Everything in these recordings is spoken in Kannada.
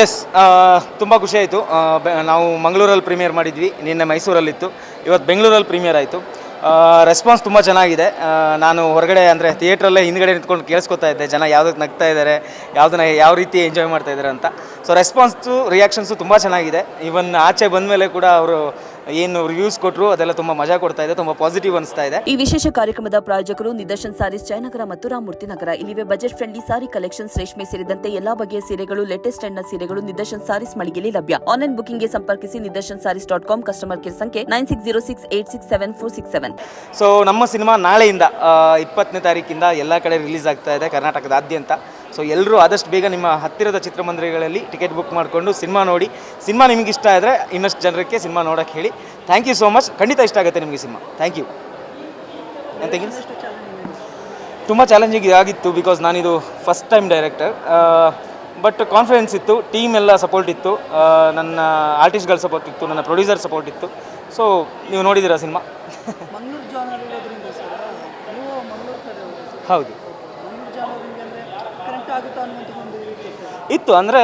ಎಸ್, ತುಂಬ ಖುಷಿ ಆಯಿತು. ನಾವು ಮಂಗಳೂರಲ್ಲಿ ಪ್ರೀಮಿಯರ್ ಮಾಡಿದ್ವಿ, ನಿನ್ನೆ ಮೈಸೂರಲ್ಲಿತ್ತು, ಇವತ್ತು ಬೆಂಗಳೂರಲ್ಲಿ ಪ್ರೀಮಿಯರ್ ಆಯಿತು. ರೆಸ್ಪಾನ್ಸ್ ತುಂಬ ಚೆನ್ನಾಗಿದೆ. ನಾನು ಹೊರಗಡೆ ಅಂದರೆ ಥಿಯೇಟ್ರಲ್ಲೇ ಹಿಂದ್ಗಡೆ ನಿಂತ್ಕೊಂಡು ಕೇಳಿಸ್ಕೊತಾ ಇದ್ದೆ, ಜನ ಯಾವುದಕ್ಕೆ ನಗ್ತಾ ಇದ್ದಾರೆ, ಯಾವುದನ್ನ ಯಾವ ರೀತಿ ಎಂಜಾಯ್ ಮಾಡ್ತಾ ಇದ್ದಾರೆ ಅಂತ. ಸೊ ರೆಸ್ಪಾನ್ಸು, ರಿಯಾಕ್ಷನ್ಸು ತುಂಬ ಚೆನ್ನಾಗಿದೆ. ಈವನ್ ಆಚೆ ಬಂದ ಮೇಲೆ ಕೂಡ ಅವರು ಏನು ರಿವ್ಯೂಸ್ ಕೊಟ್ಟರು ಅದೆಲ್ಲ ತುಂಬ ಮಜಾ ಕೊಡ್ತಾ ಇದೆ, ತುಂಬ ಪಾಸಿಟಿವ್ ಅನಿಸ್ತಾ ಇದೆ. ಈ ವಿಶೇಷ ಕಾರ್ಯಕ್ರಮದ ಪ್ರಾಯೋಜಕರು ನಿದರ್ಶನ್ ಸಾರೀಸ್ ಜಯನಗರ ಮತ್ತು ರಾಮಮೂರ್ತಿ ನಗರ. ಇಲ್ಲಿವೆ ಬಜೆಟ್ ಫ್ರೆಂಡ್ಲಿ ಸಾರಿ ಕಲೆಕ್ಷನ್ಸ್, ರೇಷ್ಮೆ ಸೇರಿದಂತೆ ಎಲ್ಲಾ ಬಗೆಯ ಸೀರೆಗಳು, ಲೇಟೆಸ್ಟ್ ಟ್ರೆಂಡ್ನ ಸೀರೆಗಳು ನಿದರ್ಶನ್ ಸಾರೀಸ್ ಮಳಿಗೆಯಲ್ಲಿ ಲಭ್ಯ. ಆನ್ಲೈನ್ ಬುಕಿಂಗ್ಗೆ ಸಂಪರ್ಕಿಸಿ nidarshansarees.com. ಕಸ್ಟಮರ್ ಕೇರ್ ಸಂಖ್ಯೆ 9606867467. ಸೊ ನಮ್ಮ ಸಿನಿಮಾ ನಾಳೆಯಿಂದ 20ನೇ ತಾರೀಕಿಂದ ಎಲ್ಲ ಕಡೆ ರಿಲೀಸ್ ಆಗ್ತಾ ಇದೆ ಕರ್ನಾಟಕದಾದ್ಯಂತ. ಸೊ ಎಲ್ಲರೂ ಆದಷ್ಟು ಬೇಗ ನಿಮ್ಮ ಹತ್ತಿರದ ಚಿತ್ರಮಂದಿರಗಳಲ್ಲಿ ಟಿಕೆಟ್ ಬುಕ್ ಮಾಡಿಕೊಂಡು ಸಿನಿಮಾ ನೋಡಿ. ಸಿನಿಮಾ ನಿಮಗೆ ಇಷ್ಟ ಆದರೆ ಇನ್ನಷ್ಟು ಜನರಿಗೆ ಸಿನಿಮಾ ನೋಡೋಕ್ಕೆ ಹೇಳಿ. Thank you so much. ಖಂಡಿತ ಇಷ್ಟ ಆಗುತ್ತೆ ನಿಮಗೆ ಸಿನಿಮಾ. Thank you. ತುಂಬ ಚಾಲೆಂಜಿಂಗ್ ಆಗಿತ್ತು, ಬಿಕಾಸ್ ನಾನಿದು first time director. But confidence ಇತ್ತು, ಟೀಮ್ ಎಲ್ಲ ಸಪೋರ್ಟ್ ಇತ್ತು, ನನ್ನ ಆರ್ಟಿಸ್ಟ್ಗಳ ಸಪೋರ್ಟ್ ಇತ್ತು, ನನ್ನ ಪ್ರೊಡ್ಯೂಸರ್ ಸಪೋರ್ಟ್ ಇತ್ತು. ಸೊ ನೀವು ನೋಡಿದ್ದೀರಾ ಸಿನಿಮಾ? ಹೌದು ಇತ್ತು. ಅಂದರೆ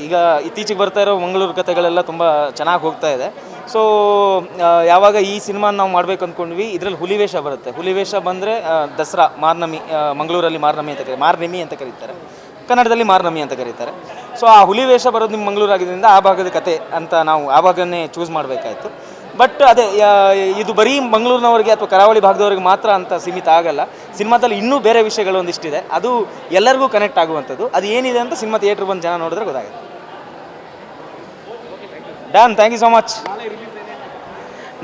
ಈಗ ಇತ್ತೀಚೆಗೆ ಬರ್ತಾ ಇರೋ ಮಂಗಳೂರು ಕಥೆಗಳೆಲ್ಲ ತುಂಬ ಚೆನ್ನಾಗಿ ಹೋಗ್ತಾ ಇದೆ. ಸೊ ಯಾವಾಗ ಈ ಸಿನಿಮಾ ನಾವು ಮಾಡಬೇಕು ಅಂದ್ಕೊಂಡ್ವಿ, ಇದರಲ್ಲಿ ಹುಲಿವೇಷ ಬರುತ್ತೆ. ಹುಲಿವೇಷ ಬಂದರೆ ದಸರಾ, ಮಾರ್ನಮಿ, ಮಂಗಳೂರಲ್ಲಿ ಮಾರ್ನಮಿ ಅಂತ ಕರೀತಾರೆ, ಕನ್ನಡದಲ್ಲಿ ಮಾರ್ನಮಿ ಅಂತ ಕರೀತಾರೆ. ಸೊ ಆ ಹುಲಿವೇಷ ಬರೋದು ನಿಮ್ಮ ಮಂಗಳೂರು ಆಗಿದ್ದರಿಂದ ಆ ಭಾಗದ ಕತೆ ಅಂತ ನಾವು ಆ ಭಾಗನೇ ಚೂಸ್ ಮಾಡಬೇಕಾಯಿತು. ಬಟ್ ಅದೇ ಇದು ಬರೀ ಮಂಗಳೂರಿನವರಿಗೆ ಅಥವಾ ಕರಾವಳಿ ಭಾಗದವರಿಗೆ ಮಾತ್ರ ಅಂತ ಸೀಮಿತ ಆಗಲ್ಲ. ಸಿನಿಮಾದಲ್ಲಿ ಇನ್ನೂ ಬೇರೆ ವಿಷಯಗಳು ಒಂದಿಷ್ಟಿದೆ, ಅದು ಎಲ್ಲರಿಗೂ ಕನೆಕ್ಟ್ ಆಗುವಂಥದ್ದು. ಅದು ಏನಿದೆ ಅಂತ ಸಿನಿಮಾ ಥಿಯೇಟ್ರ್ ಬಂದು ಜನ ನೋಡಿದ್ರೆ ಗೊತ್ತಾಗುತ್ತೆ. Done, thank you so much.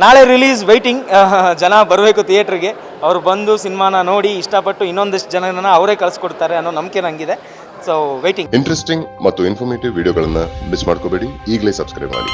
ನಾಳೆ ರಿಲೀಸ್ ವೈಟಿಂಗ್. ಜನ ಬರಬೇಕು ಥಿಯೇಟ್ರಿಗೆ, ಅವರು ಬಂದು ಸಿನಿಮಾನ ನೋಡಿ ಇಷ್ಟಪಟ್ಟು ಇನ್ನೊಂದಿಷ್ಟು ಜನರನ್ನ ಅವರೇ ಕಳಿಸ್ಕೊಡ್ತಾರೆ ಅನ್ನೋ ನಂಬಿಕೆ ನನಗಿದೆ. So waiting. ಇಂಟ್ರೆಸ್ಟಿಂಗ್ ಮತ್ತು ಇನ್ಫಾರ್ಮೇಟಿವ್ ವಿಡಿಯೋಗಳನ್ನು ಮಿಸ್ ಮಾಡ್ಕೋಬೇಡಿ. ಈಗಲೇ ಸಬ್ಸ್ಕ್ರೈಬ್ ಮಾಡಿ.